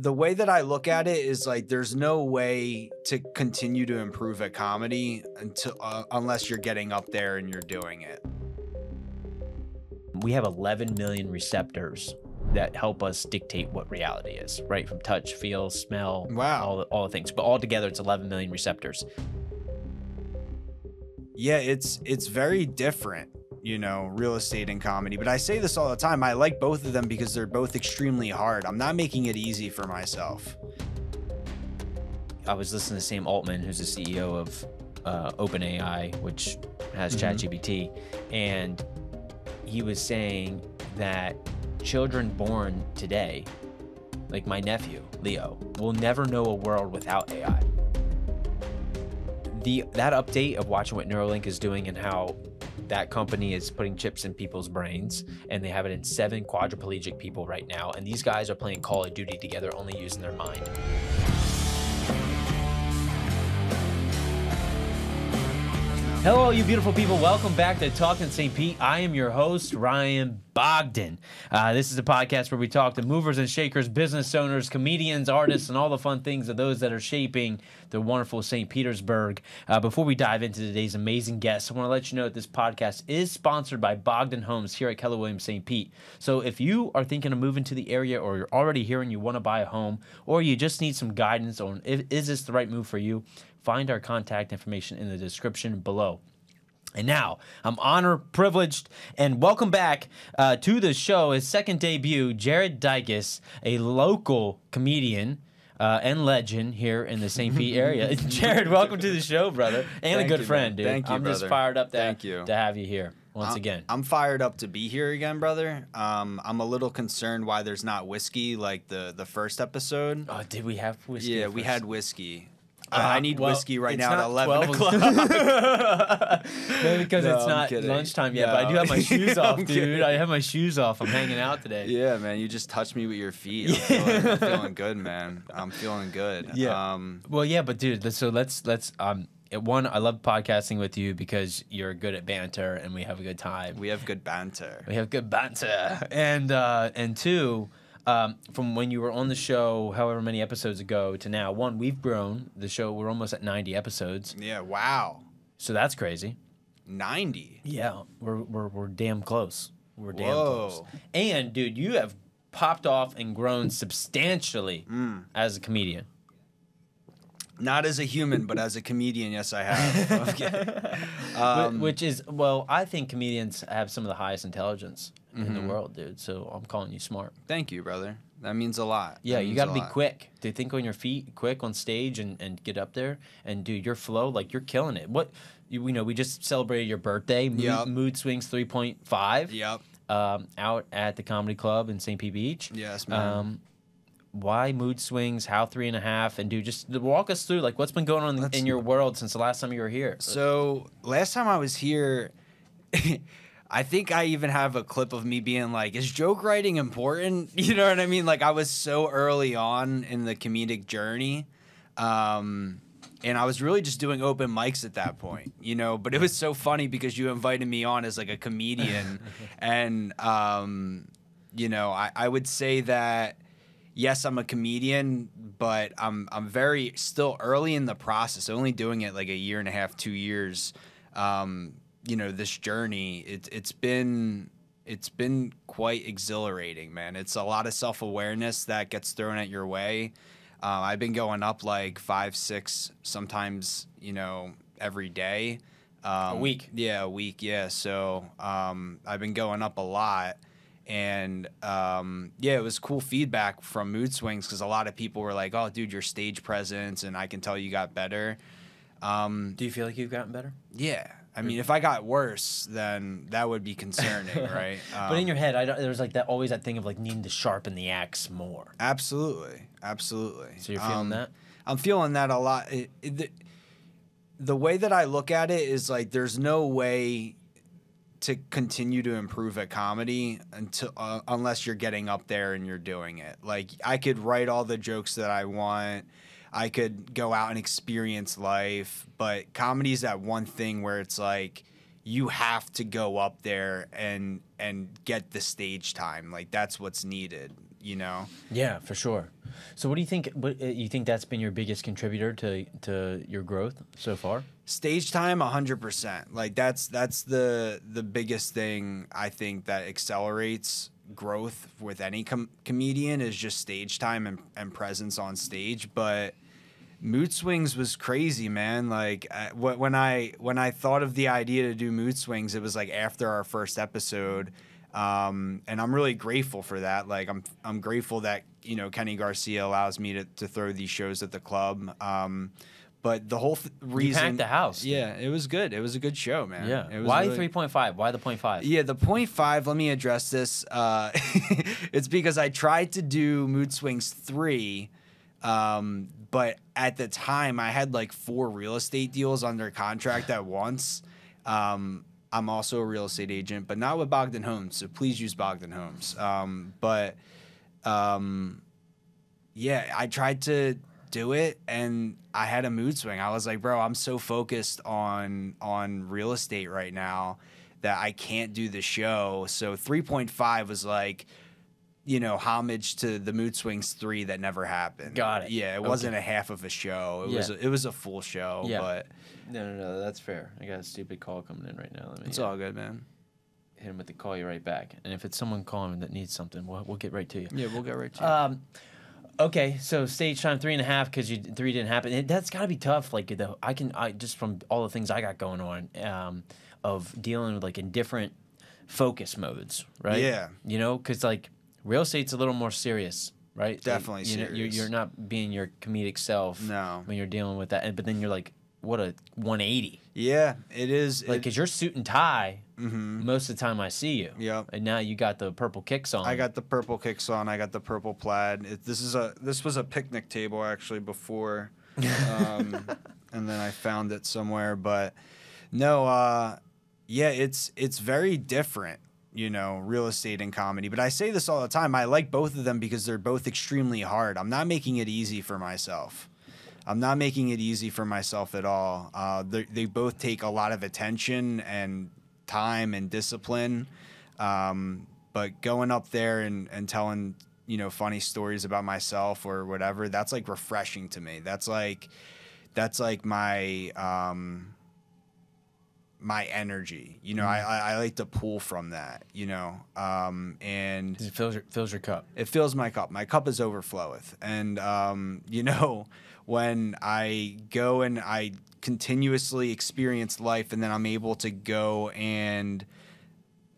the way that I look at it is like there's no way to continue to improve at comedy until unless you're getting up there and you're doing it. We have 11 million receptors that help us dictate what reality is, right? From touch, feel, smell, Wow. all the things. But all together, it's 11 million receptors. Yeah, it's very different, you know, real estate and comedy. But I say this all the time. I like both of them because they're both extremely hard. I'm not making it easy for myself. I was listening to Sam Altman, who's the CEO of OpenAI, which has ChatGPT, and he was saying that children born today, like my nephew, Leo, will never know a world without AI. That update of watching what Neuralink is doing and how that company is putting chips in people's brains, and they have it in 7 quadriplegic people right now, and these guys are playing Call of Duty together, only using their mind. Hello, you beautiful people. Welcome back to Talkin St. Pete. I am your host, Ryan Bogden. This is a podcast where we talk to movers and shakers, business owners, comedians, artists, and all the fun things of those that are shaping the wonderful St. Petersburg. Before we dive into today's amazing guests, I want to let you know that this podcast is sponsored by Bogden Homes here at Keller Williams St. Pete. So if you are thinking of moving to the area, or you're already here and you want to buy a home, or you just need some guidance on is this the right move for you, find our contact information in the description below. And now, I'm honored, privileged, and welcome back to the show, his second debut, Jared Dykas, a local comedian and legend here in the St. Pete area. Jared, welcome to the show, brother, and Thank a good you, friend, man. dude. Thank you, I'm just brother. fired up Thank you. to have you here once again. I'm fired up to be here again, brother. I'm a little concerned why there's not whiskey like the first episode. Oh, did we have whiskey? Yeah, we had whiskey. I need whiskey right now at not 11 o'clock. Maybe because No, it's I'm not kidding. lunchtime yet, No. but I do have my shoes off, I'm dude. kidding. I have my shoes off. I'm hanging out today. Yeah, man, you just touched me with your feet. I'm feeling good, man. I'm feeling good. Yeah. Well, yeah, but dude, so let's one, I love podcasting with you because you're good at banter and we have a good time. We have good banter. And two, from when you were on the show, however many episodes ago to now, one, we've grown the show. We're almost at 90 episodes. Yeah, wow. So that's crazy. 90. Yeah, we're damn close. We're damn Whoa. close. And dude, you have popped off and grown substantially as a comedian. Not as a human, but as a comedian, yes, I have. Okay. Which is, well, I think comedians have some of the highest intelligence in the world, dude. So I'm calling you smart. Thank you, brother. That means a lot. Yeah, That you means got to a be lot. quick. To think on your feet, quick on stage, and get up there. And dude, your flow, like you're killing it. We just celebrated your birthday. Yep. Mood Swings 3.5. Yep. Out at the Comedy Club in St. Pete Beach. Yes, man. Why Mood Swings? How 3.5? And dude, just walk us through like what's been going on in your world since the last time you were here. So last time I was here, I think I even have a clip of me being like, is joke writing important? You know what I mean? Like I was so early on in the comedic journey. And I was really just doing open mics at that point, you know, but it was so funny because you invited me on as like a comedian. And, you know, I would say that, yes, I'm a comedian, but I'm very still early in the process, only doing it like a year and a half, 2 years. You know, this journey, it's been quite exhilarating, man. It's a lot of self-awareness that gets thrown at your way. I've been going up like 5, 6, sometimes, you know, every day. A week. Yeah, a week. Yeah. So I've been going up a lot. And, yeah, it was cool feedback from Mood Swings because a lot of people were like, oh, dude, your stage presence, and I can tell you got better. Do you feel like you've gotten better? Yeah. I mean, if I got worse, then that would be concerning, right? But in your head, there's like always that thing of like needing to sharpen the axe more. Absolutely. Absolutely. So you're feeling that? I'm feeling that a lot. The way that I look at it is like there's no way to continue to improve at comedy until unless you're getting up there and you're doing it. Like I could write all the jokes that I want. I could go out and experience life, but comedy is that one thing where it's like you have to go up there and get the stage time. Like that's what's needed. you know? Yeah, for sure. So what do you think? What you think that's been your biggest contributor to your growth so far? Stage time, 100%. Like that's the biggest thing I think that accelerates growth with any comedian is just stage time and presence on stage. But Mood Swings was crazy, man. Like when I thought of the idea to do Mood Swings, it was like after our first episode. And I'm really grateful for that. Like I'm grateful that, you know, Kenny Garcia allows me to throw these shows at the club. But the whole reason, you packed the house. Yeah, it was good. It was a good show, man. Yeah. It was Why really, 3.5? Why the 0.5? Yeah, the 0.5. Let me address this. It's because I tried to do Mood Swings 3. But at the time I had like 4 real estate deals under contract at once. I'm also a real estate agent, but not with Bogden Homes. So please use Bogden Homes. Yeah, I tried to do it and I had a mood swing. I was like, bro, I'm so focused on real estate right now that I can't do the show. So 3.5 was like, you know, homage to the Mood Swings 3 that never happened. Got it. Yeah, it wasn't a half of a show. It was a full show. Yeah. But No, that's fair. I got a stupid call coming in right now. It's all good, man. Hit him with the call you right back. And if it's someone calling that needs something, we'll get right to you. Yeah, we'll get right to you. Okay, so stage time 3.5 because 3 didn't happen. That's got to be tough. Like I just from all the things I got going on, of dealing with like in different focus modes, right? Yeah. You know, because like real estate's a little more serious, right? Definitely like, serious. You're not being your comedic self. No. When you're dealing with that, but then you're like, what a 180. Yeah, it is. Like, because you're suit and tie most of the time I see you. Yep. And now you got the purple kicks on. I got the purple kicks on. I got the purple plaid. This was a picnic table actually before, and then I found it somewhere. But no, yeah, it's very different, you know, real estate and comedy. But I say this all the time. I like both of them because they're both extremely hard. I'm not making it easy for myself. I'm not making it easy for myself at all. They both take a lot of attention and time and discipline. But going up there and telling, you know, funny stories about myself or whatever, that's like refreshing to me. That's like my my energy. You know, I like to pull from that, you know. And it fills your cup. It fills my cup. My cup is overfloweth. And you know, when I go and I continuously experience life and then I'm able to go and,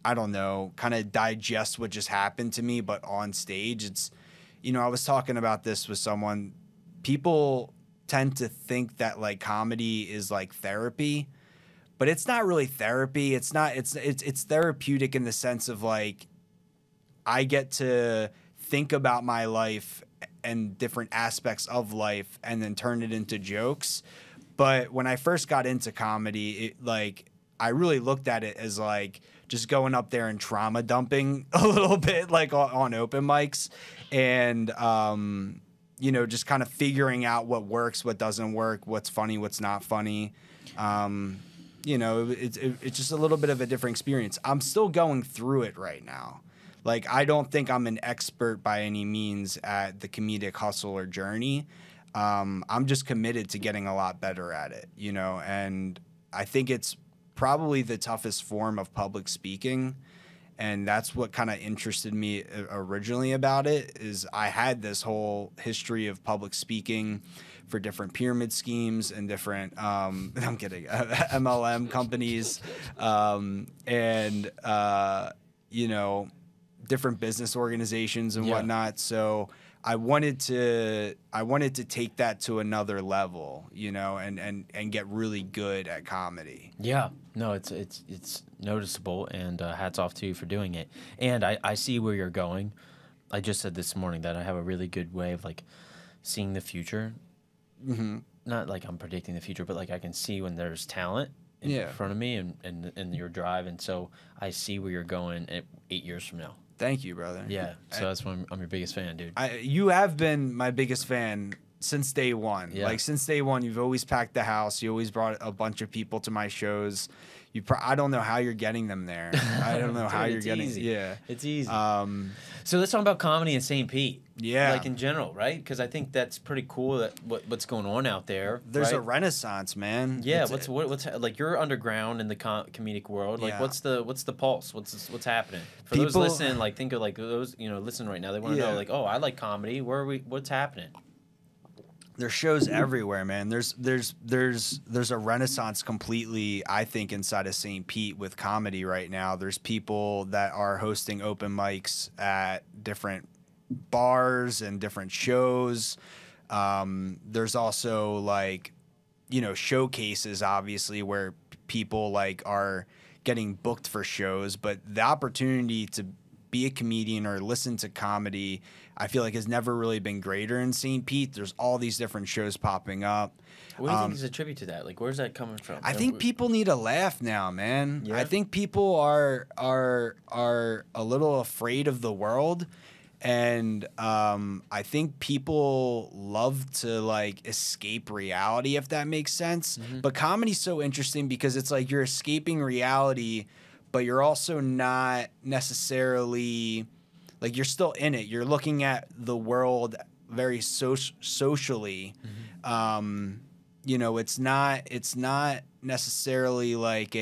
I don't know, kind of digest what just happened to me, but on stage, it's, you know, I was talking about this with someone. People tend to think that like comedy is like therapy, but it's not really therapy. It's therapeutic in the sense of like, I get to think about my life and different aspects of life and then turn it into jokes. But when I first got into comedy, I really looked at it as like just going up there and trauma dumping a little bit, like on open mics, and you know, just kind of figuring out what works, what doesn't work, what's funny, what's not funny. You know, it's just a little bit of a different experience. I'm still going through it right now. Like, I don't think I'm an expert by any means at the comedic hustle or journey. I'm just committed to getting a lot better at it, you know, and I think it's probably the toughest form of public speaking. And that's what kind of interested me originally about it, is I had this whole history of public speaking for different pyramid schemes and different, I'm kidding, MLM companies, and, you know, different business organizations and whatnot. So I wanted to take that to another level, you know, and get really good at comedy. Yeah, no, it's noticeable, and hats off to you for doing it. And I see where you're going. I just said this morning that I have a really good way of like seeing the future. Mm-hmm. Not like I'm predicting the future, but like I can see when there's talent in front of me and your drive, and so I see where you're going 8 years from now. Thank you, brother. Yeah, so that's why I'm your biggest fan, dude. You have been my biggest fan since day one. Yeah. Like, since day one, you've always packed the house. You always brought a bunch of people to my shows. I don't know how you're getting them there. I don't know how you're getting. Easy. Yeah, it's easy. So let's talk about comedy in St. Pete. Yeah, like in general, right? Because I think that's pretty cool that what's going on out there. There's right? a renaissance, man. Yeah, what's like you're underground in the comedic world. Like, what's the pulse? What's happening? For those listening, like think of like those listen right now. They want to know like, oh, I like comedy. What's happening? There's shows everywhere, man. There's a renaissance completely, I think, inside of St. Pete with comedy right now. There's people that are hosting open mics at different bars and different shows. There's also like, showcases, obviously, where people like are getting booked for shows, but the opportunity to be a comedian or listen to comedy, I feel like has never really been greater in St. Pete. There's all these different shows popping up. What do you think is a tribute to that? Like, where's that coming from? I think people need a laugh now, man. Yeah? I think people are a little afraid of the world. And I think people love to like escape reality, if that makes sense. Mm-hmm. But comedy's so interesting because it's like you're escaping reality, but you're also not necessarily like you're still in it. You're looking at the world very socially. Mm-hmm. It's not necessarily like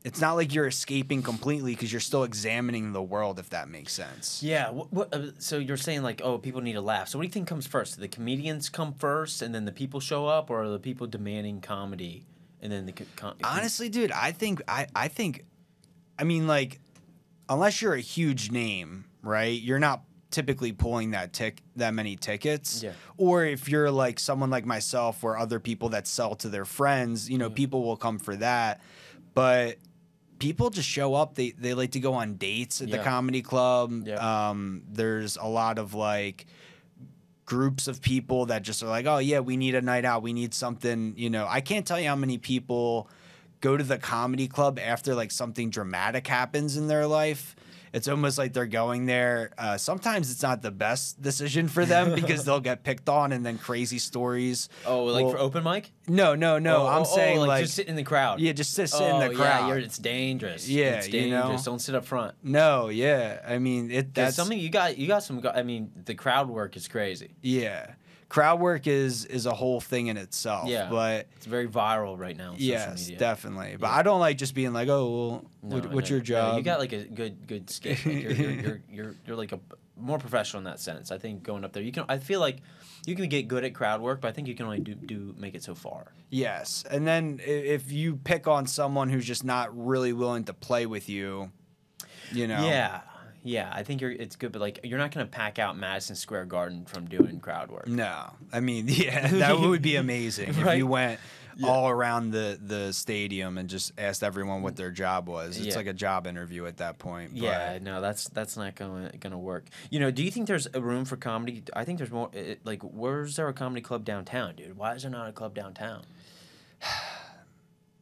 it's not like you're escaping completely because you're still examining the world, if that makes sense. Yeah. So you're saying like, oh, people need to laugh. So what do you think comes first? Do the comedians come first and then the people show up, or are the people demanding comedy and then honestly, dude, I think, I mean, like, unless you're a huge name, right? You're not typically pulling that many tickets. Yeah. Or if you're like someone like myself or other people that sell to their friends, people will come for that. But people just show up. They like to go on dates at the comedy club. Yeah. There's a lot of like groups of people that just are like, oh yeah, we need a night out. We need something, I can't tell you how many people go to the comedy club after like something dramatic happens in their life. It's almost like they're going there. Sometimes it's not the best decision for them because they'll get picked on and then crazy stories. Oh, like for open mic? No. I'm saying like just sit in the crowd. Yeah, just sit in the crowd. Yeah, it's dangerous. Yeah, it's dangerous. Don't sit up front. No, yeah. I mean, that's something you got some. I mean, the crowd work is crazy. Yeah. Crowd work is a whole thing in itself. Yeah, but it's very viral right now. On social media. Definitely. But I don't like just being like, oh, well, what's your job? No, you got like a good skit. Like you're like a more professional in that sense. I think going up there, I feel like you can get good at crowd work, but I think you can only do make it so far. Yes, and then if you pick on someone who's just not really willing to play with you, Yeah, I think it's good, but like you're not gonna pack out Madison Square Garden from doing crowd work. No, I mean, that would be amazing right? if you went all around the stadium and just asked everyone what their job was. It's like a job interview at that point. Yeah, no, that's not gonna work. Do you think there's a room for comedy? I think there's more. Like, where's there a comedy club downtown, dude? Why is there not a club downtown?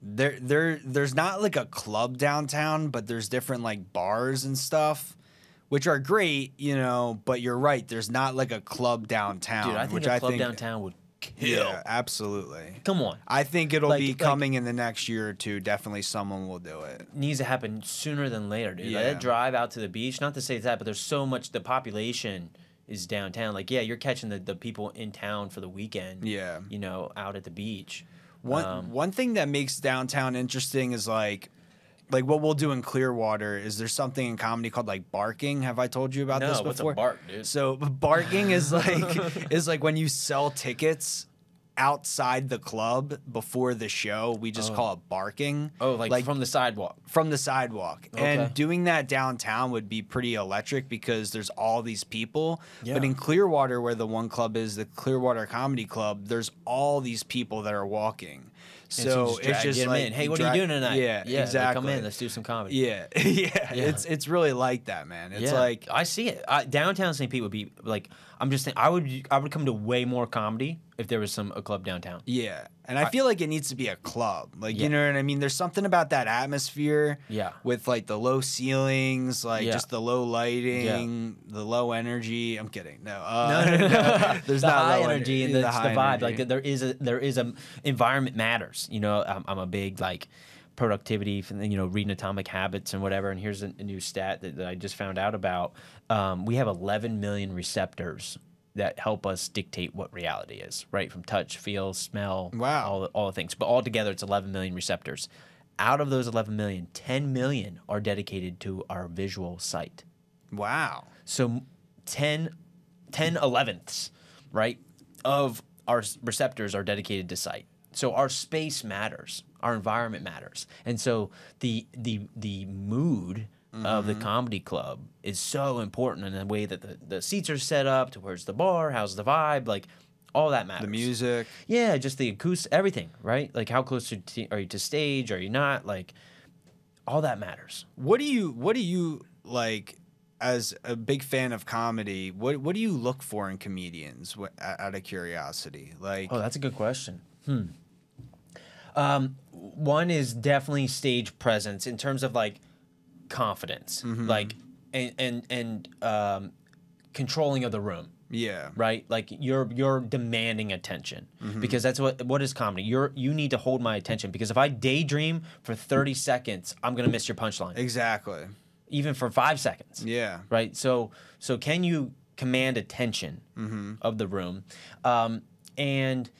There's not like a club downtown, but there's different like bars and stuff, which are great, but you're right. There's not like a club downtown. Dude, I think a club downtown would kill. Yeah, absolutely. Come on. I think it'll be coming in the next year or two. Definitely someone will do it. Needs to happen sooner than later, dude. Yeah. Like, that drive out to the beach, not to say that, but there's so much, the population is downtown. Like, yeah, you're catching the people in town for the weekend. Yeah. Out at the beach. One thing that makes downtown interesting is like what we'll do in Clearwater is there's something in comedy called like barking. Have I told you about this before? What's a bark, dude? So barking is like when you sell tickets outside the club before the show. We just call it barking. Oh, like from the sidewalk. From the sidewalk. Okay. And doing that downtown would be pretty electric because there's all these people. Yeah. But in Clearwater, where the one club is, the Clearwater Comedy Club, there's all these people that are walking. So it's just like, in. Hey, what are you doing tonight? Yeah, exactly. Come in, let's do some comedy. Yeah. It's really like that, man. It's like I see it. Downtown St. Pete would be like, I'm just saying, I would come to way more comedy if there was a club downtown. Yeah, And I feel like it needs to be a club. Like, Yeah. you know what I mean? There's something about that atmosphere. Yeah. With like the low ceilings, like Yeah. just the low lighting, the low energy. I'm kidding. No. No. There's the not high low energy and the high vibe. energy. Like there is a environment matters. You know, I'm a big like productivity, you know, reading Atomic Habits and whatever. And here's a new stat that I just found out about. We have 11 million receptors that help us dictate what reality is, right? From touch, feel, smell, Wow. all the things. But altogether, it's 11 million receptors. Out of those 11 million, 10 million are dedicated to our visual sight. Wow. So 10 elevenths, right, of our receptors are dedicated to sight. So our space matters, our environment matters, and so the mood of the comedy club is so important in the way that the seats are set up, to where's the bar, how's the vibe, like all that matters. The music. Yeah, just the acoustic, everything, right? Like how close are you to stage? Are you not? Like all that matters. What do you like? As a big fan of comedy, what do you look for in comedians? Out of curiosity, like. Oh, that's a good question. One is definitely stage presence in terms of like confidence, like and controlling of the room. Yeah. Right? Like you're demanding attention because that's what is comedy. You need to hold my attention because if I daydream for 30 seconds, I'm gonna miss your punchline. Exactly. Even for 5 seconds. Yeah. Right. So can you command attention of the room? And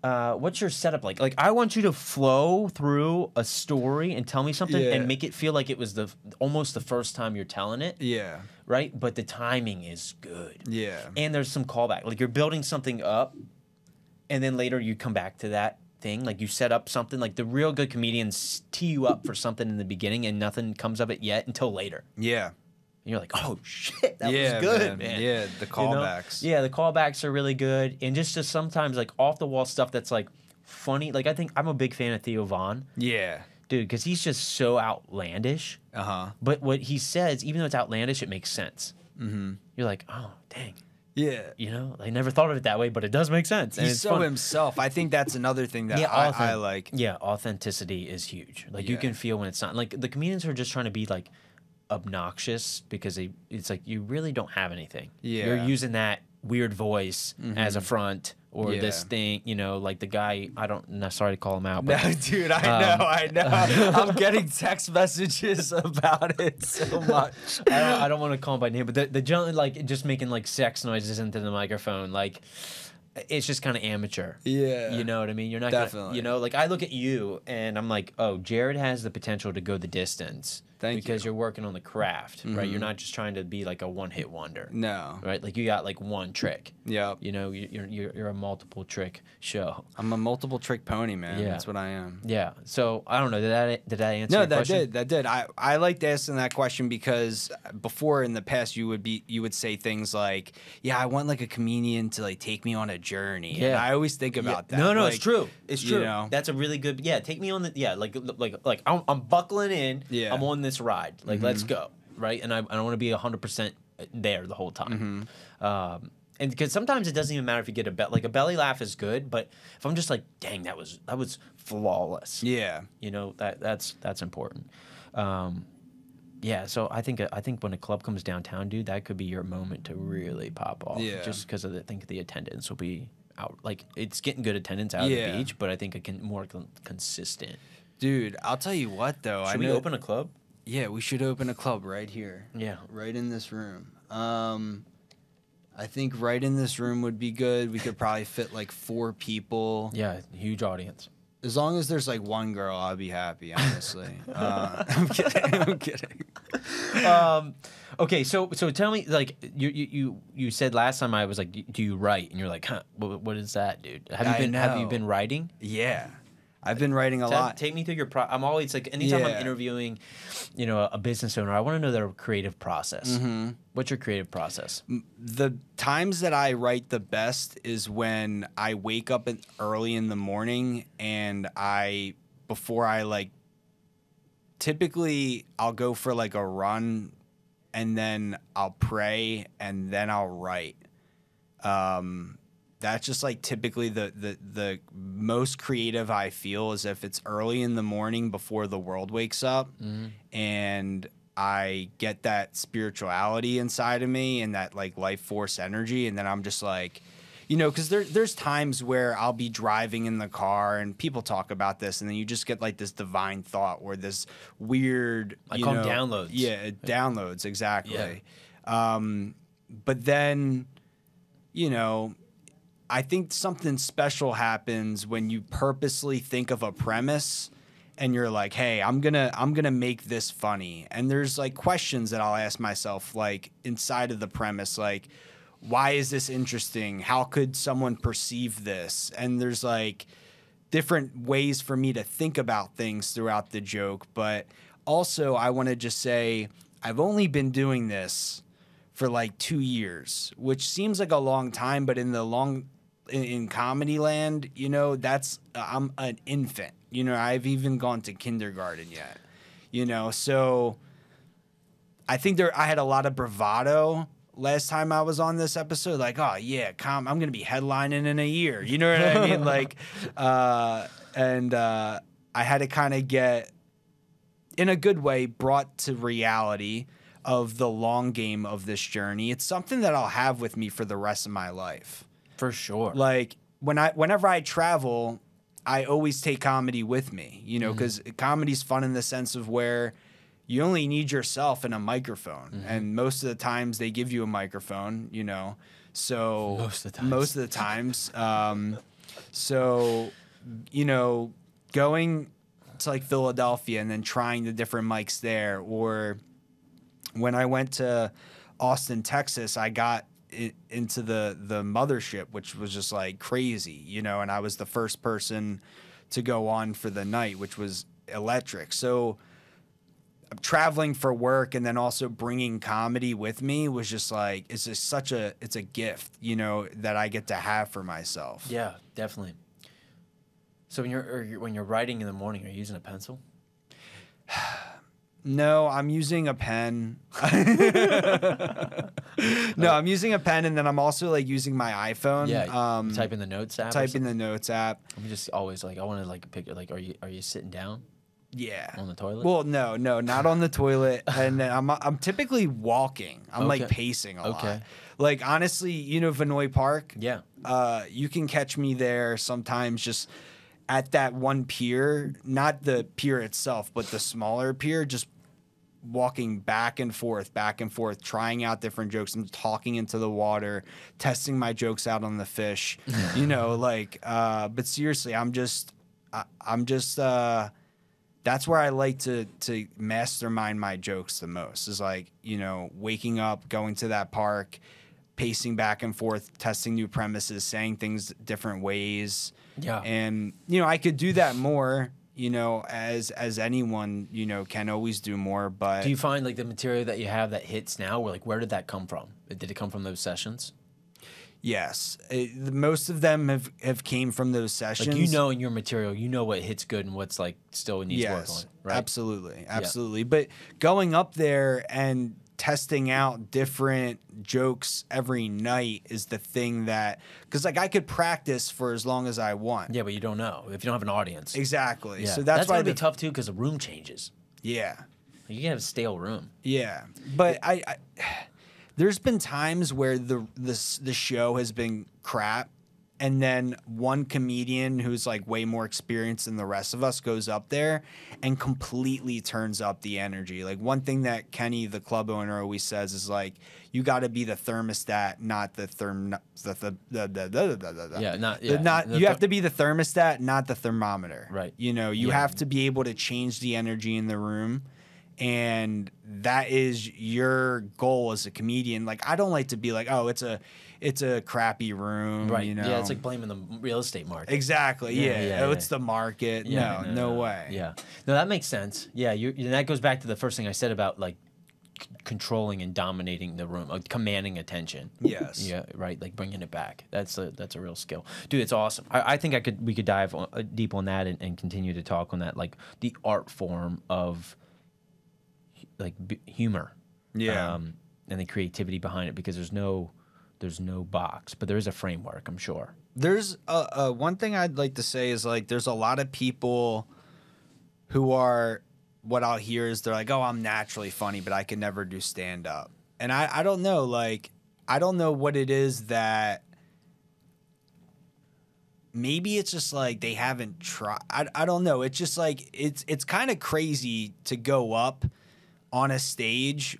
what's your setup like? Like I want you to flow through a story and tell me something and make it feel like it was almost the first time you're telling it. Yeah. Right. But the timing is good. Yeah. And there's some callback. Like you're building something up, and then later you come back to that thing. Like you set up something. Like the real good comedians tee you up for something in the beginning, and nothing comes of it yet until later. Yeah. And you're like, oh shit, that was good, man. Yeah, the callbacks. You know? Yeah, the callbacks are really good, and just sometimes like off the wall stuff that's like funny. Like I think I'm a big fan of Theo Von. Yeah. Dude, because he's just so outlandish. But what he says, even though it's outlandish, it makes sense. You're like, oh dang. Yeah. You know, I never thought of it that way, but it does make sense. And He's it's so fun. himself. I think that's another thing that I like. Yeah, authenticity is huge. Like you can feel when it's not. Like the comedians are just trying to be like obnoxious because it's like you really don't have anything. Yeah. You're using that weird voice as a front or this thing, you know, like the guy, sorry to call him out. But, No, dude, I know. I'm getting text messages about it so much. I don't want to call him by name, but the gentleman, like, just making, like, sex noises into the microphone, like, it's just kind of amateur. Yeah. You know what I mean? You're not Definitely. You know, like, I look at you, and I'm like, oh, Jared has the potential to go the distance. Because you're working on the craft, right? You're not just trying to be like a one-hit wonder. No. Right? Like you got like one trick. Yep. You know, you're a multiple trick show. I'm a multiple trick pony, man. Yeah. That's what I am. Yeah. So I don't know. Did that answer your question? That did. I liked asking that question because before in the past you would say things like, yeah, I want like a comedian to like take me on a journey. Yeah. And I always think about that. No, like, it's true. It's true. You know? That's a really good. Yeah, take me on the. Like I'm buckling in. Yeah. I'm on this ride. Like let's go. Right, and I don't want to be 100% there the whole time. And because sometimes it doesn't even matter if you get a belly laugh is good, but if I'm just like, dang, that was flawless. Yeah. You know that's important. Yeah, so I think when a club comes downtown, dude, that could be your moment to really pop off. Yeah. Just because I think the attendance will be out. Like it's getting good attendance out of the beach, but I think it can more consistent. Dude, I'll tell you what though. Should we open a club? Yeah, we should open a club right here. Yeah. Right in this room. I think right in this room would be good. We could probably fit like 4 people. Yeah, huge audience. As long as there's like one girl, I'll be happy, honestly. I'm kidding. Okay, so tell me, like you said last time, I was like, do you write? And you're like, huh, what is that, dude? Have you been writing? Yeah. I've been writing a lot. Take me through your I'm always like, anytime I'm interviewing, you know, a business owner, I want to know their creative process. What's your creative process? The times that I write the best is when I wake up early in the morning and typically I'll go for like a run and then I'll pray and then I'll write. that's just like typically the most creative I feel is if it's early in the morning before the world wakes up, and I get that spirituality inside of me and that like life force energy, and then I'm just like, you know, because there's times where I'll be driving in the car and people talk about this, and then you just get like this divine thought or this weird, I call them downloads. Yeah, downloads, exactly. Yeah. But then, you know, I think something special happens when you purposely think of a premise and you're like, hey, I'm gonna make this funny. And there's like questions that I'll ask myself, like inside of the premise, like, why is this interesting? How could someone perceive this? And there's like different ways for me to think about things throughout the joke. But also I want to just say I've only been doing this for like 2 years, which seems like a long time, but in comedy land, you know, I'm an infant. You know, I've even gone to kindergarten yet. You know, so I think I had a lot of bravado last time I was on this episode. Like, oh yeah, I'm gonna be headlining in a year. You know what I mean? Like, I had to kind of get, in a good way, brought to reality of the long game of this journey. It's something that I'll have with me for the rest of my life. For sure. Like whenever I travel, I always take comedy with me, you know, because comedy's fun in the sense of where you only need yourself and a microphone. And most of the times they give you a microphone, you know, so most of the times. So, you know, going to like Philadelphia and then trying the different mics there, or when I went to Austin, Texas, I got into the mothership, which was just like crazy, you know, and I was the first person to go on for the night, which was electric. So traveling for work and then also bringing comedy with me was just like, it's just it's a gift, you know, that I get to have for myself. Yeah, definitely. So when you're writing in the morning, are you using a pencil? No, I'm using a pen. No, I'm using a pen, and then I'm also like using my iPhone. Yeah, typing the notes app. Typing the notes app. I'm just always like, I want to like pick it. Like, are you sitting down? Yeah. On the toilet? Well, no, not on the toilet. And then I'm typically walking. I'm like pacing a lot. Like honestly, you know Vinoy Park? Yeah. You can catch me there sometimes just at that one pier, not the pier itself, but the smaller pier, just walking back and forth, trying out different jokes and talking into the water, testing my jokes out on the fish, you know, like, but seriously, I'm just, that's where I like to mastermind my jokes the most, is like, you know, waking up, going to that park, pacing back and forth, testing new premises, saying things different ways. Yeah. And, you know, I could do that more, you know, as anyone, you know, can always do more. But do you find like the material that you have that hits now, where did that come from? Did it come from those sessions? Yes. Most of them have came from those sessions. Like, you know, in your material, you know what hits good and what's like still needs work on, right? Absolutely. Yeah. But going up there and testing out different jokes every night is the thing that, because like I could practice for as long as I want. Yeah, but you don't know if you don't have an audience. Exactly. Yeah. So that's why gonna be tough too, because the room changes. Yeah. You can have a stale room. Yeah, but I there's been times where the show has been crap, and then one comedian who's like way more experienced than the rest of us goes up there and completely turns up the energy. Like one thing that Kenny, the club owner, always says is like, you got to be the thermostat, not the you have to be the thermostat, not the thermometer. Right. You know, you have to be able to change the energy in the room. And that is your goal as a comedian. Like, I don't like to be like, oh, it's a crappy room, right? You know? Yeah, it's like blaming the real estate market. Exactly. Yeah. It's the market. Yeah, no way. Yeah. No, that makes sense. Yeah, and that goes back to the first thing I said about like controlling and dominating the room, like commanding attention. Yes. Yeah. Right. Like bringing it back. That's a real skill, dude. It's awesome. I think we could dive deep on that and continue to talk on that, like the art form of like humor, yeah, and the creativity behind it, because there's no There's no box, but there is a framework, I'm sure. There's one thing I'd like to say is like there's a lot of people who are, what I'll hear is they're like, oh, I'm naturally funny, but I can never do stand up. And I don't know, like, I don't know what it is that maybe it's just like they haven't tried. I don't know. It's just like it's kind of crazy to go up on a stage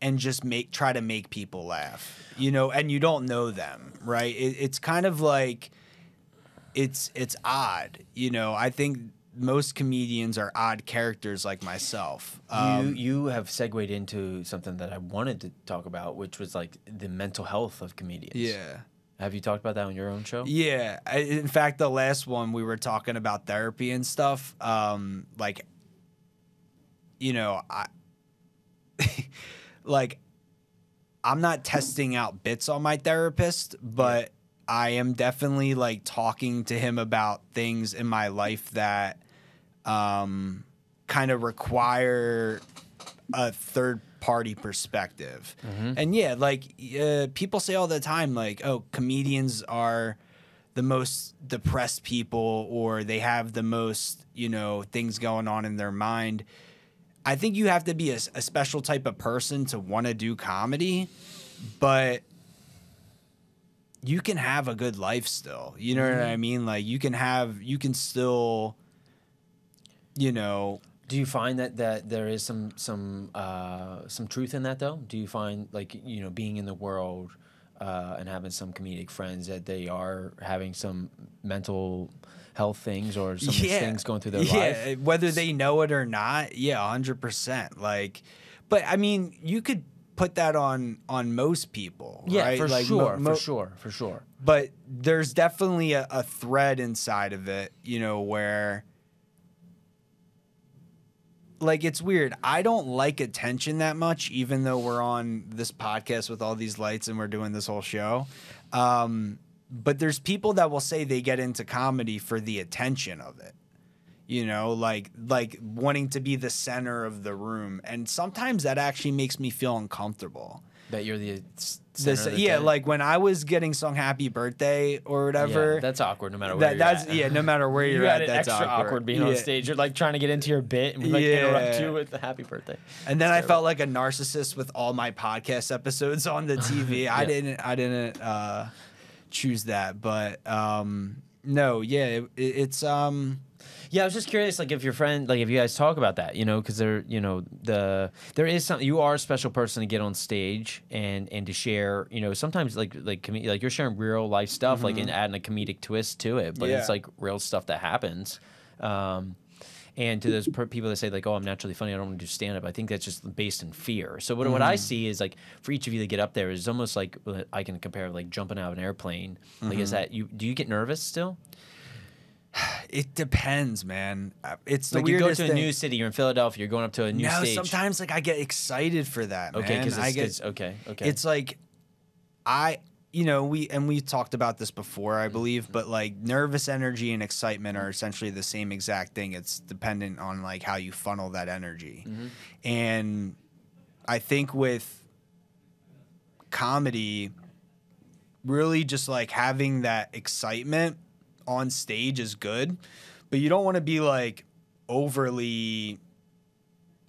and just try to make people laugh, you know, and you don't know them, right? It's kind of like it's odd, you know. I think most comedians are odd characters like myself. You have segued into something that I wanted to talk about, which was like the mental health of comedians. Yeah. Have you talked about that on your own show? Yeah. In fact, the last one we were talking about therapy and stuff. Like, you know, like, I'm not testing out bits on my therapist, but I am definitely like talking to him about things in my life that kind of require a third party perspective. And yeah, like people say all the time, like, oh, comedians are the most depressed people, or they have the most, you know, things going on in their mind. I think you have to be a special type of person to want to do comedy, but you can have a good life still. You know what I mean? Like you can still, you know. Do you find that there is some truth in that though? Do you find, like, you know, being in the world and having some comedic friends, that they are having some mental health things or some things going through their life? Yeah, whether they know it or not, 100%. Like, but I mean, you could put that on most people, right? For like, sure, for sure. But there's definitely a thread inside of it, you know, where, like, it's weird. I don't like attention that much, even though we're on this podcast with all these lights and we're doing this whole show. But there's people that will say they get into comedy for the attention of it, you know, like wanting to be the center of the room. And sometimes that actually makes me feel uncomfortable. That you're the center of the yeah, day? like when I was getting sung Happy Birthday or whatever. Yeah, that's awkward no matter where you're at. Yeah, no matter where you're at, that's extra awkward being on stage. You're like trying to get into your bit and we like interrupt you with the Happy Birthday. And then I felt like a narcissist with all my podcast episodes on the TV. I didn't choose that, but no, yeah, it's Yeah, I was just curious, like, if your friend, like, if you guys talk about that, you know, because there, you know, there is something. You are a special person to get on stage and to share. You know, sometimes like you're sharing real life stuff, like, and adding a comedic twist to it, but it's like real stuff that happens. And to those people that say, like, oh, I'm naturally funny, I don't want to do stand up, I think that's just based in fear. So what I see is, like, for each of you to get up there is almost like, I can compare like jumping out of an airplane. Like, is that do you get nervous still? It depends, man. It's the like weirdest you go to a new city. You're in Philadelphia. You're going up to a new stage. Sometimes like I get excited for that. Okay, man. Okay. It's like we talked about this before, I believe, but like nervous energy and excitement are essentially the same exact thing. It's dependent on like how you funnel that energy, and I think with comedy, really just like having that excitement on stage is good, but you don't want to be like overly,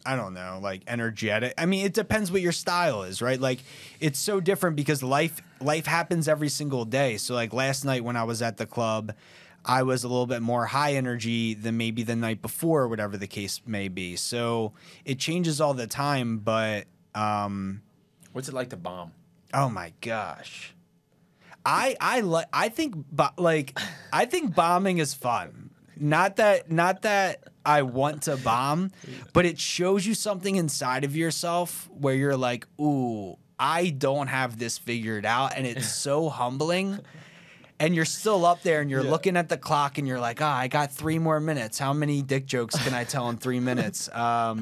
I don't know, like energetic. I mean, it depends what your style is, right? Like it's so different because life happens every single day. So like last night when I was at the club, I was a little bit more high energy than maybe the night before, or whatever the case may be. So it changes all the time, but what's it like to bomb? Oh my gosh. I think bombing is fun. Not that I want to bomb, but it shows you something inside of yourself where you're like, ooh, I don't have this figured out, and it's so humbling. And you're still up there and you're looking at the clock and you're like, I got 3 more minutes. How many dick jokes can I tell in 3 minutes? I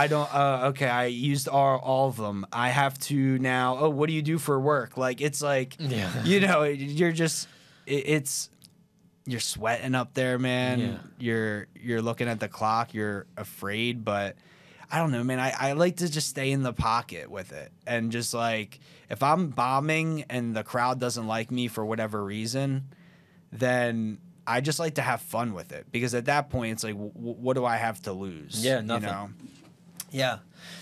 don't. Okay, I used all of them. I have to now. Oh, what do you do for work? Like, it's like, you know, you're just, you're sweating up there, man. Yeah. You're looking at the clock. You're afraid, but I don't know, man. I like to just stay in the pocket with it. And just like, if I'm bombing and the crowd doesn't like me for whatever reason, then I just like to have fun with it. Because at that point, it's like, what do I have to lose? Yeah, nothing. You know? Yeah.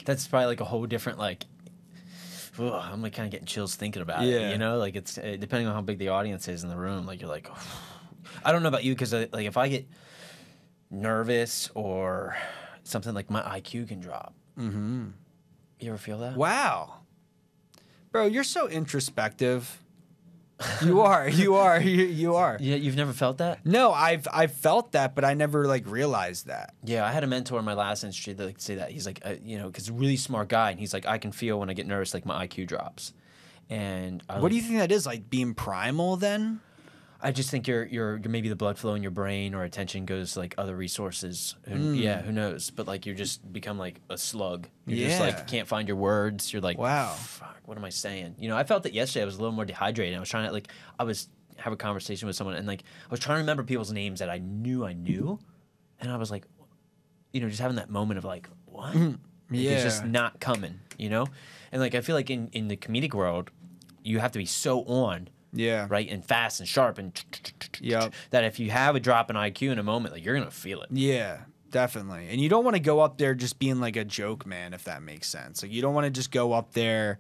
That's probably like a whole different, like, ugh, I'm like kind of getting chills thinking about it. Yeah. You know, like it's depending on how big the audience is in the room. Like you're like, oh. I don't know about you because like if I get nervous or something, like my IQ can drop. Mm-hmm. You ever feel that? Wow. Bro, you're so introspective. You are. You are. You are. Yeah, you've never felt that? No, I've felt that, but I never like realized that. Yeah, I had a mentor in my last industry that like say that. He's like, you know, because really smart guy, and he's like, I can feel when I get nervous, like my IQ drops. And what do you think that is? Like being primal then? I just think you're maybe the blood flow in your brain or attention goes to like other resources. Yeah, who knows? But like you just become like a slug. You're just like can't find your words. You're like, wow, fuck, what am I saying? You know, I felt that yesterday. I was a little more dehydrated. I was trying to like have a conversation with someone and like I was trying to remember people's names that I knew, and I was like, you know, just having that moment of like, what? Like, it's just not coming. You know, and like I feel like in the comedic world, you have to be so on. Yeah. Right, and fast and sharp and that if you have a drop in IQ in a moment, like you're gonna feel it. Yeah, definitely. And you don't want to go up there just being like a joke man, if that makes sense. Like you don't want to just go up there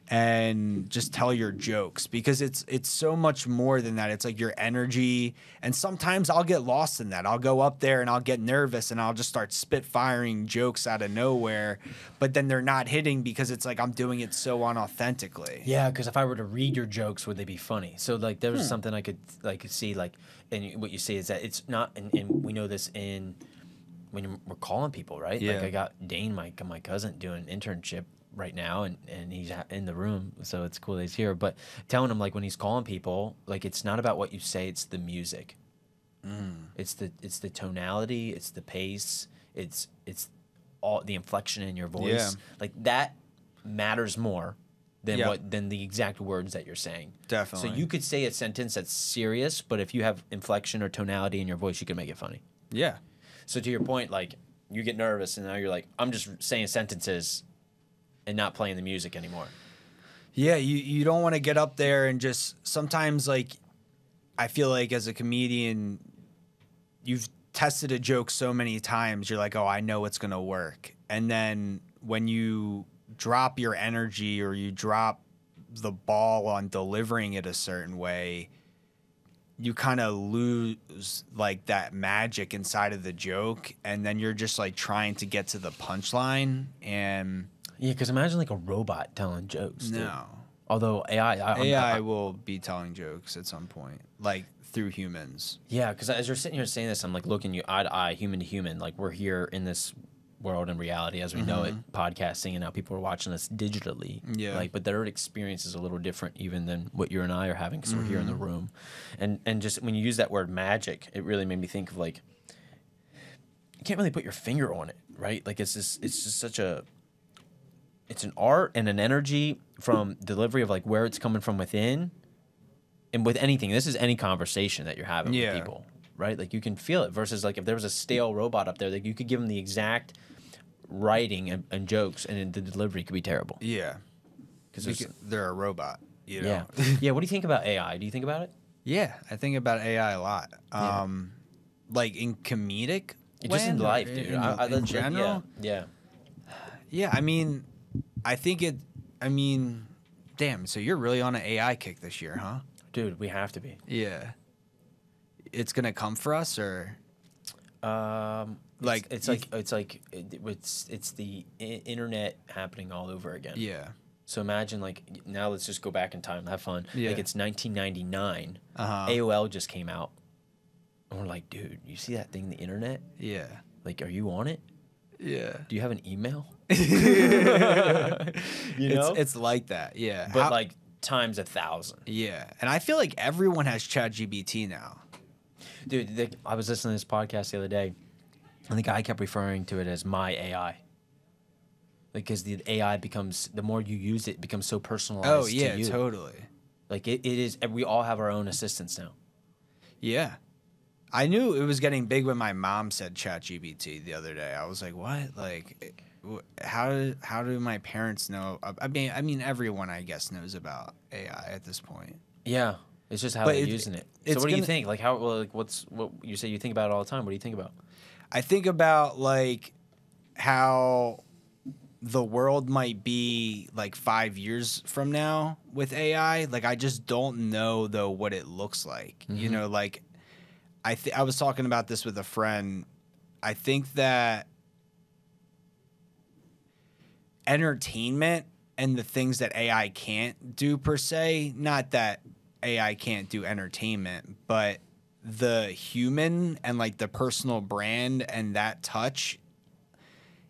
and just tell your jokes because it's so much more than that. It's like your energy, and sometimes I'll get lost in that. I'll go up there and I'll get nervous and I'll just start spit firing jokes out of nowhere, but then they're not hitting because it's like I'm doing it so unauthentically. Yeah, because if I were to read your jokes, would they be funny? So like there was something I could see like, and what you say is that it's not, and we know this in when we're calling people, right? Yeah. Like I got Dane, my cousin, doing an internship right now, and he's in the room, so it's cool that he's here. But telling him like when he's calling people, like it's not about what you say, it's the music. It's the tonality, it's the pace, it's all the inflection in your voice. Yeah. Like that matters more than the exact words that you're saying. Definitely. So you could say a sentence that's serious, but if you have inflection or tonality in your voice, you can make it funny. Yeah. So to your point, like you get nervous and now you're like, I'm just saying sentences and not playing the music anymore. Yeah, you don't want to get up there and just sometimes like I feel like as a comedian, you've tested a joke so many times, you're like, oh, I know it's gonna work. And then when you drop your energy or you drop the ball on delivering it a certain way, you kind of lose like that magic inside of the joke, and then you're just like trying to get to the punchline. And yeah, because imagine like a robot telling jokes. no, dude. Although AI will be telling jokes at some point, like through humans. Yeah, because as you're sitting here saying this, I'm like looking you eye to eye, human to human. Like we're here in this world and reality as we know it, podcasting, and now people are watching us digitally. Yeah. Like, but their experience is a little different even than what you and I are having because we're here in the room. And just when you use that word magic, it really made me think of like you can't really put your finger on it, right? Like it's just such a it's an art and an energy from delivery of like where it's coming from within. And with anything, this is any conversation that you're having with people, right? Like you can feel it versus like if there was a stale robot up there, like you could give them the exact writing and jokes and the delivery could be terrible. Yeah. Because they're a robot, you know? Yeah. Yeah. What do you think about AI? Do you think about it? Yeah, I think about AI a lot. Like in comedic Just in life, dude. In general? Yeah. Yeah, I mean, damn, so you're really on an AI kick this year, huh? Dude, we have to be. Yeah. It's going to come for us or? Like it's the internet happening all over again. Yeah. So imagine like now let's just go back in time, have fun. Yeah. Like it's 1999. Uh-huh. AOL just came out, and we're like, dude, you see that thing, the internet? Yeah. Like, are you on it? Yeah. Do you have an email? You know, it's like that. Yeah. But like times 1,000. Yeah, and I feel like everyone has ChatGPT now. Dude, I was listening to this podcast the other day, and the guy kept referring to it as my AI. Because the AI becomes, the more you use it, it becomes so personalized to you. Totally. Like it is, we all have our own assistants now. Yeah. I knew it was getting big when my mom said ChatGPT the other day. I was like, what? Like, how do my parents know? I mean, everyone I guess knows about AI at this point. Yeah, it's just how But they're using it. So what do you think? Like how? Well, like what you say? You think about it all the time. What do you think about? I think about like how the world might be like 5 years from now with AI. Like I just don't know though what it looks like. You know, like I was talking about this with a friend. I think that entertainment and the things that AI can't do per se, not that AI can't do entertainment, but the human and like the personal brand and that touch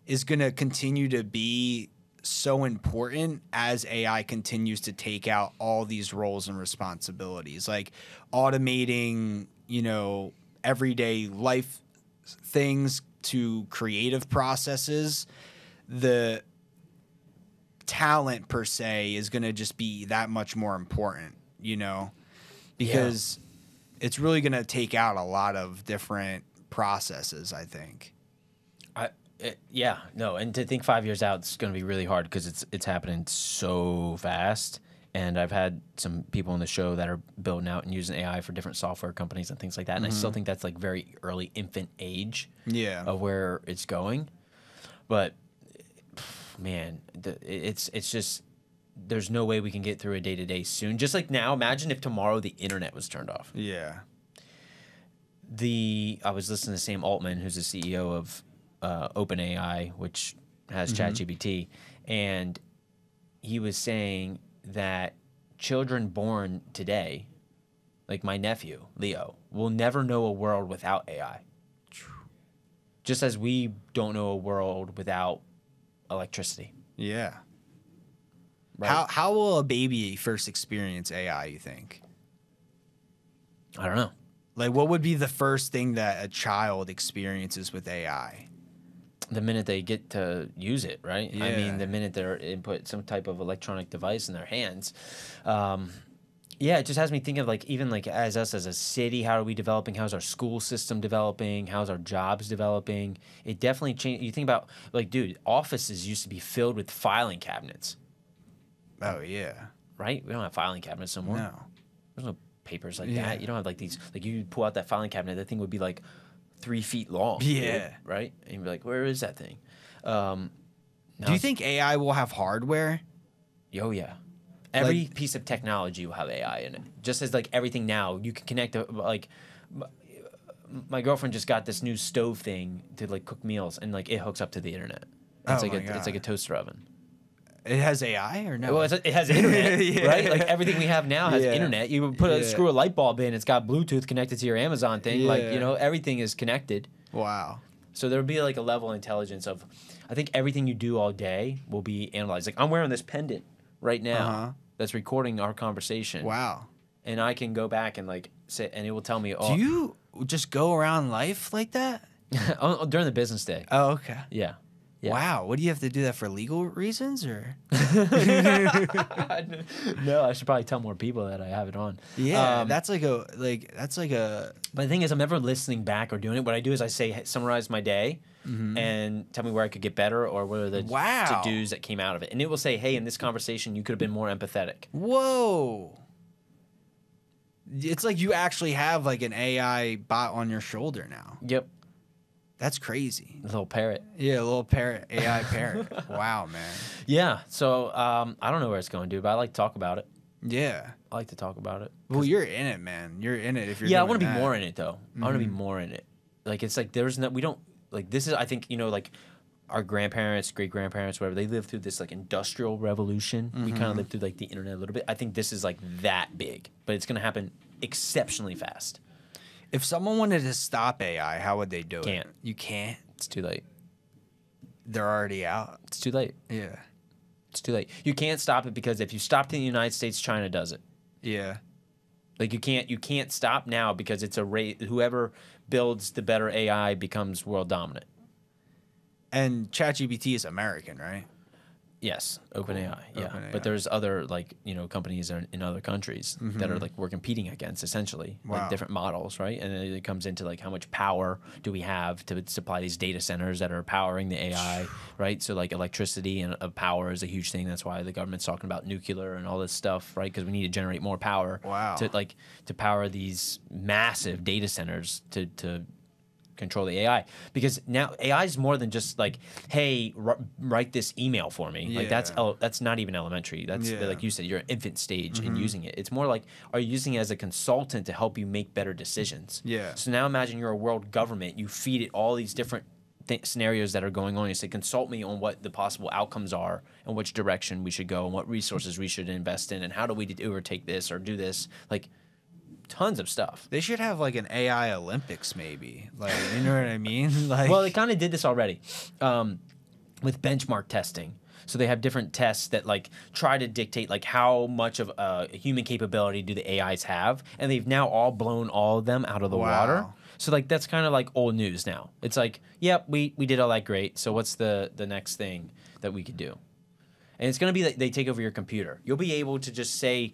is going to continue to be so important as AI continues to take out all these roles and responsibilities, like automating, you know, everyday life things to creative processes. The talent per se is going to just be that much more important, you know, because it's really going to take out a lot of different processes, I think. And to think 5 years out, it's going to be really hard because it's happening so fast. And I've had some people on the show that are building out and using AI for different software companies and things like that. And I still think that's like very early infant age of where it's going. But man, it's just there's no way we can get through a day-to-day soon. Just like now, imagine if tomorrow the internet was turned off. Yeah. I was listening to Sam Altman, who's the CEO of OpenAI, which has ChatGPT, and he was saying that children born today, like my nephew, Leo, will never know a world without AI. Just as we don't know a world without electricity. Yeah. Right? How will a baby first experience AI, you think? I don't know. Like, what would be the first thing that a child experiences with AI? The minute they get to use it, right? Yeah. I mean, the minute they're input some type of electronic device in their hands. It just has me thinking of like, even like as us as a city, how are we developing? How's our school system developing? How's our jobs developing? It definitely changed. You think about like, dude, offices used to be filled with filing cabinets. Oh, yeah. Right? We don't have filing cabinets no more. No. There's no papers like that. You don't have like these, like you pull out that filing cabinet, that thing would be like 3 feet long. Yeah. Dude, right? And you'd be like, where is that thing? Do you think AI will have hardware? Oh, yeah. Every piece of technology will have AI in it. Just as like everything now, you can connect like my girlfriend just got this new stove thing to like cook meals, and like it hooks up to the internet. It's it's like a toaster oven. It has AI or no? Well, it has internet, right? Like everything we have now has internet. You screw a light bulb in, it's got Bluetooth connected to your Amazon thing. Like, you know, everything is connected. Wow. So there would be like a level of intelligence of, I think everything you do all day will be analyzed. Like I'm wearing this pendant right now that's recording our conversation. Wow. And I can go back and like sit, and it will tell me. Do you just go around life like that? During the business day. Oh, okay. Yeah. Wow. What do you have to do that for legal reasons or? No, I should probably tell more people that I have it on. Yeah, that's like a. But the thing is, I'm never listening back or doing it. What I do is I say, hey, summarize my day, and tell me where I could get better or what are the to-dos that came out of it. And it will say, hey, in this conversation, you could have been more empathetic. Whoa. It's like you actually have like an AI bot on your shoulder now. Yep. That's crazy. A little parrot. Yeah, a little parrot, AI parrot. Wow, man. Yeah. So I don't know where it's going, dude, but I like to talk about it. Yeah. I like to talk about it. Well, you're in it, man. You're in it if you're I want to be more in it, though. I want to be more in it. Like, it's like we don't, like, this is, I think, you know, like, our grandparents, great-grandparents, whatever, they lived through this, like, industrial revolution. We kind of lived through, like, the internet a little bit. I think this is, like, that big. But it's going to happen exceptionally fast. If someone wanted to stop AI, how would they do it? Can't. You can't? It's too late. They're already out. It's too late. Yeah. It's too late. You can't stop it because if you stopped in the United States, China does it. Yeah. Like you can't stop now because it's a rate. Whoever builds the better AI becomes world dominant. And ChatGPT is American, right? Yes, OpenAI. Yeah, OpenAI. but there's other companies in other countries that are we're competing against essentially, like different models, right? And it comes into like how much power do we have to supply these data centers that are powering the AI, right? So like electricity and power is a huge thing. That's why the government's talking about nuclear and all this stuff, right? Because we need to generate more power to power these massive data centers to control the AI, because now AI is more than just like, hey, write this email for me. Like that's not even elementary. That's like you said, you're an infant stage in using it. It's more like, are you using it as a consultant to help you make better decisions? Yeah. So now imagine you're a world government. You feed it all these different scenarios that are going on. You say, consult me on what the possible outcomes are and which direction we should go and what resources we should invest in and how do we do or take this or do this. Like, tons of stuff. They should have like an AI Olympics, maybe. Like, you know what I mean? Like, well, they kind of did this already with benchmark testing. So they have different tests that like try to dictate like how much of a human capability do the AIs have, and they've now all blown all of them out of the water. So like that's kind of like old news now. It's like, yep, we did all that great. So what's the next thing that we could do? And it's gonna be that they take over your computer. You'll be able to just say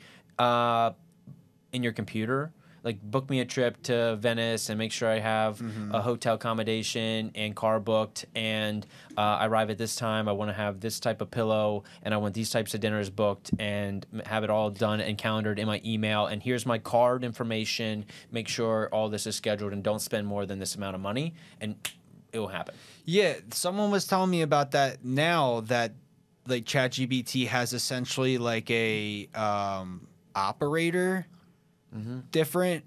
in your computer, like, book me a trip to Venice and make sure I have a hotel accommodation and car booked, and I arrive at this time. I want to have this type of pillow, and I want these types of dinners booked, and have it all done and calendared in my email. And here's my card information. Make sure all this is scheduled, and don't spend more than this amount of money, and it will happen. Yeah, someone was telling me about that now that, like, ChatGPT has essentially like a operator. Different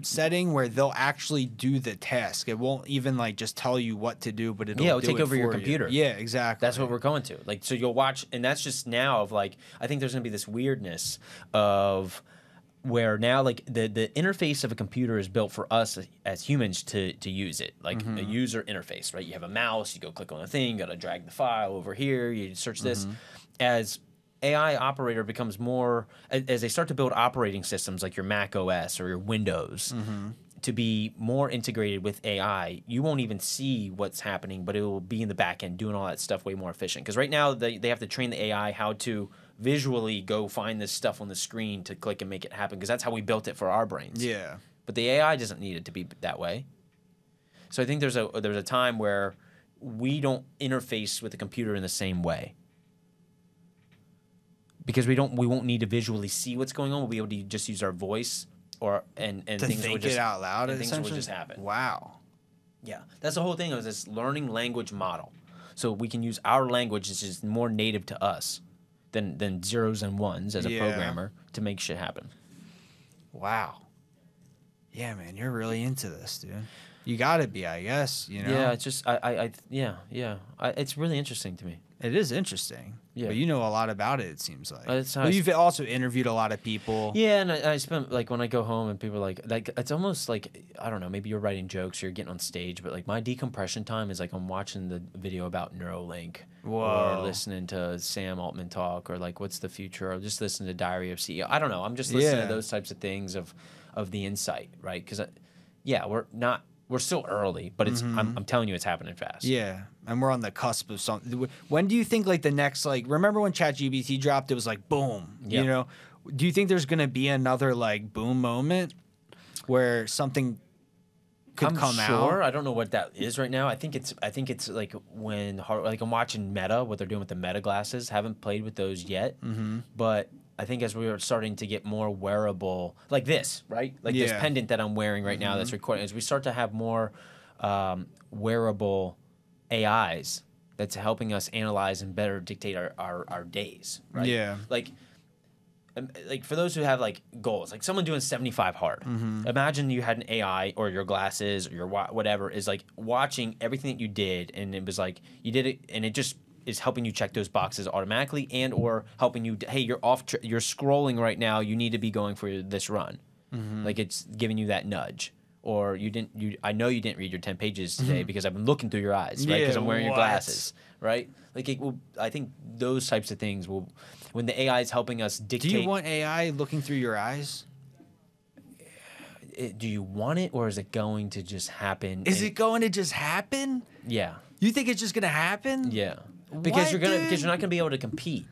setting where they'll actually do the task. It won't even like just tell you what to do, but it'll take over your computer. Yeah, exactly. That's what we're going to. Like, so you'll watch, and that's just now of like, I think there's gonna be this weirdness of where now like the interface of a computer is built for us as humans to use it, like a user interface, right? You have a mouse, you go click on a thing, you gotta drag the file over here, you search this. As AI operator becomes more, as they start to build operating systems like your Mac OS or your Windows to be more integrated with AI, you won't even see what's happening, but it will be in the back end doing all that stuff way more efficient. Because right now they have to train the AI how to visually go find this stuff on the screen to click and make it happen, because that's how we built it for our brains. Yeah. But the AI doesn't need it to be that way. So I think there's a time where we don't interface with the computer in the same way. Because we won't need to visually see what's going on. We'll be able to just use our voice and to things think will just it out loud. And things will just happen. Wow. Yeah, that's the whole thing of this learning language model. So we can use our language, which is more native to us than zeros and ones as a programmer, to make shit happen. Wow. Yeah, man, you're really into this, dude. You gotta be, I guess. You know. Yeah, it's just it's really interesting to me. It is interesting. Yeah. But you know a lot about it, it seems like. It's how well, you've also interviewed a lot of people. Yeah, and I spent, like, when I go home and people are like, it's almost like, I don't know, maybe you're writing jokes or you're getting on stage, but, like, my decompression time is, like, I'm watching the video about Neuralink. Whoa. Or listening to Sam Altman talk, or, like, what's the future, or just listening to Diary of CEO. I don't know. I'm just listening to those types of things of the insight, right? Because, we're still early, but it's I'm telling you, it's happening fast. Yeah, and we're on the cusp of something. When do you think, like, the next, like, remember when ChatGPT dropped? It was like boom. Yep. You know, do you think there's gonna be another like boom moment where something could come out? I don't know what that is right now. I think it's like when I'm watching Meta, what they're doing with the Meta glasses. Haven't played with those yet, but I think as we are starting to get more wearable, like this, right? Like this pendant that I'm wearing right now that's recording, as we start to have more wearable AIs that's helping us analyze and better dictate our days, right? Yeah. Like for those who have like goals, like someone doing 75 hard, imagine you had an AI or your glasses or your whatever is like watching everything that you did, and it was like you did it, and it just is helping you check those boxes automatically, and or helping you, hey, you're you're scrolling right now, you need to be going for this run. Like it's giving you that nudge. Or I know you didn't read your 10 pages today because I've been looking through your eyes, right? Because I'm wearing your glasses, right? Like I think those types of things will, when the AI is helping us dictate. Do you want AI looking through your eyes? Do you want it, or is it going to just happen? Is it going to just happen? Yeah. You think it's just going to happen? Yeah. because What, because dude? you're not gonna be able to compete.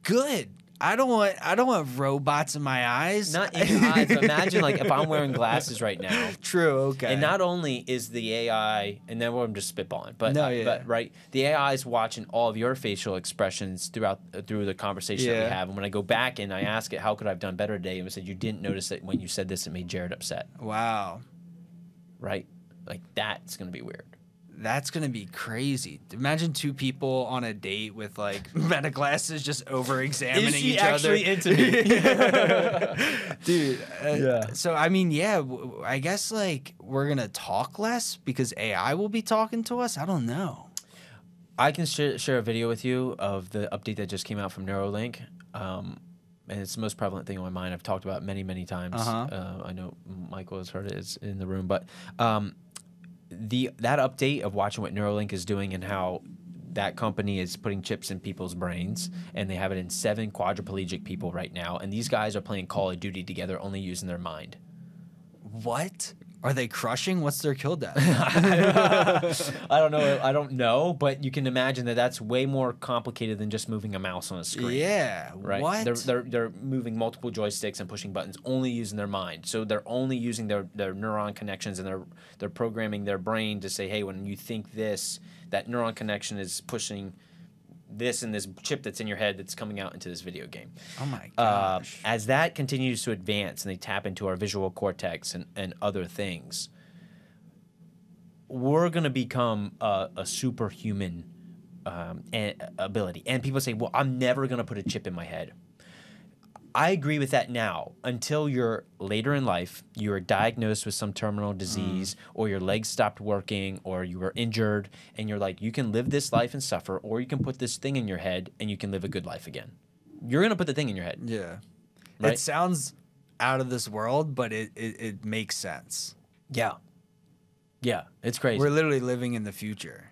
Good. I don't want robots in my eyes. Not in your eyes, but imagine like if I'm wearing glasses right now. True. Okay. And not only is the AI, and then I'm just spitballing, but No, yeah. but right, the AI is watching all of your facial expressions through the conversation that we Yeah. have. And when I go back and I ask it, how could I have done better today? And it said you didn't notice that when you said this, it made Jared upset. Wow. Right? Like that's gonna be weird. That's gonna be crazy. Imagine two people on a date with like meta glasses just over examining Is she each actually other. into me? Dude. Yeah. So I mean, yeah. I guess like we're gonna talk less because AI will be talking to us. I don't know. I can share a video with you of the update that just came out from Neuralink. And it's the most prevalent thing on my mind. I've talked about it many, many times. I know Michael has heard it. It's in the room. But that update of watching what Neuralink is doing and how that company is putting chips in people's brains, and they have it in 7 quadriplegic people right now. And these guys are playing Call of Duty together, only using their mind. What? Are they crushing? What's their kill death? I don't know. I don't know, but you can imagine that that's way more complicated than just moving a mouse on a screen. Yeah. Right. What? They're moving multiple joysticks and pushing buttons, only using their mind. So they're only using their neuron connections, and they're programming their brain to say, hey, when you think this, that neuron connection is pushing this and this chip that's in your head that's coming out into this video game. Oh my gosh. As that continues to advance and they tap into our visual cortex and other things, we're going to become a superhuman ability. And people say, well, I'm never going to put a chip in my head. I agree with that now. Until you're later in life, you are diagnosed with some terminal disease, or your legs stopped working, or you were injured, and you're like, you can live this life and suffer, or you can put this thing in your head and you can live a good life again. You're going to put the thing in your head. Yeah. Right? It sounds out of this world, but it makes sense. Yeah. Yeah, it's crazy. We're literally living in the future.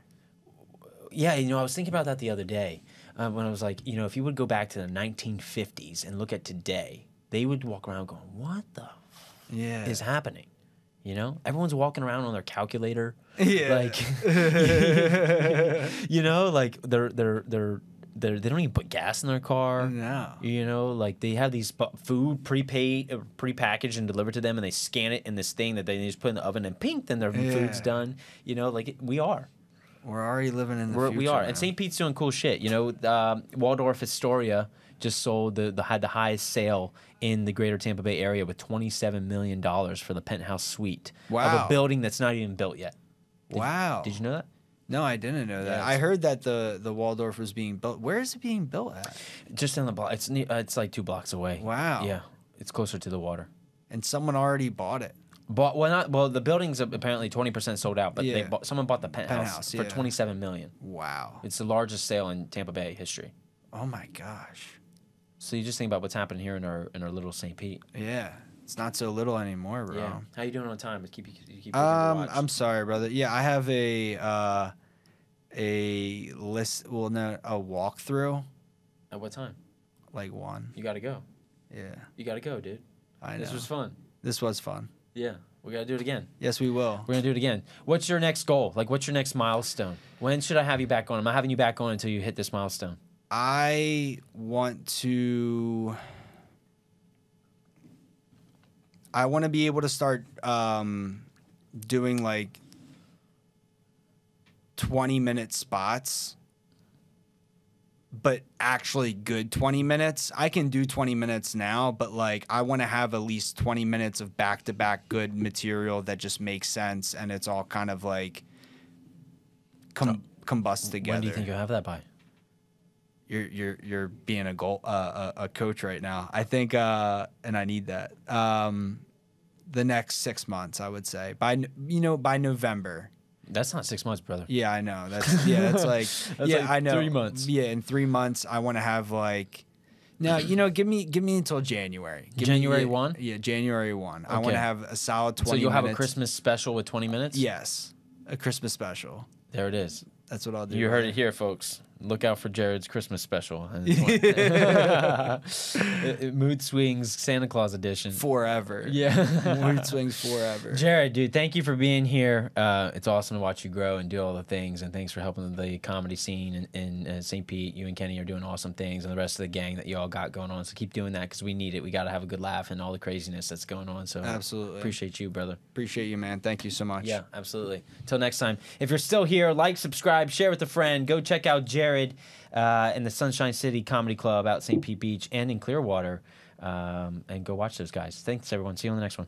Yeah, I was thinking about that the other day when I was like, if you would go back to the 1950s and look at today, they would walk around going, what the is happening? Everyone's walking around on their calculator. Yeah. Like, like they don't even put gas in their car. No. Like they have these food prepackaged and delivered to them, and they scan it in this thing that they just put in the oven, and pink, then their food's done. We are. We're already living in the future. We are. Man. And St. Pete's doing cool shit. Waldorf Astoria just sold had the highest sale in the greater Tampa Bay area with $27 million for the penthouse suite of a building that's not even built yet. Did you know that? No, I didn't know that. I heard that the Waldorf was being built. Where is it being built at? Just on the block. It's like 2 blocks away. Wow. Yeah. It's closer to the water. And someone already bought it. The building's apparently 20% sold out, but Yeah. someone bought the penthouse for yeah. $27 million. Wow. It's the largest sale in Tampa Bay history. Oh my gosh. So you just think about what's happening here in our little St. Pete. Yeah. It's not so little anymore, bro. Yeah. How you doing on time? Keep I'm sorry, brother. Yeah, I have a list. Well, no, a walkthrough. At what time? Like 1. You got to go. Yeah. You got to go, dude. I know. This was fun. This was fun. Yeah. We got to do it again. Yes, we will. We're going to do it again. What's your next goal? Like, what's your next milestone? When should I have you back on? I'm not having you back on until you hit this milestone. I want to be able to start doing like 20-minute spots, but actually good 20 minutes. I can do 20 minutes now, but like I want to have at least 20 minutes of back-to-back good material that just makes sense, and it's all kind of like combust together. When do you think you'll have that by? You're being a coach right now. I think and I need that. The next 6 months, I would say. By November. That's not 6 months, brother. Yeah, I know. That's like I know. 3 months. Yeah, in 3 months I want to have like no, give me until January. January 1? Yeah, January 1. Okay. I want to have a solid 20 minutes. So you'll have a Christmas special with 20 minutes? Yes. A Christmas special. There it is. That's what I'll do. You heard it here, folks. Look out for Jared's Christmas special. Mood Swings Santa Claus edition. Forever. Yeah. Mood Swings forever. Jared, dude, thank you for being here. It's awesome to watch you grow and do all the things, and thanks for helping the comedy scene in St. Pete. You and Kenny are doing awesome things, and the rest of the gang that you all got going on. So keep doing that because we need it. We got to have a good laugh and all the craziness that's going on. So absolutely. Appreciate you, brother. Appreciate you, man. Thank you so much. Yeah, absolutely. Till next time. If you're still here, like, subscribe, share with a friend. Go check out Jared in the Sunshine City Comedy Club out St. Pete Beach and in Clearwater. And go watch those guys. Thanks, everyone. See you on the next one.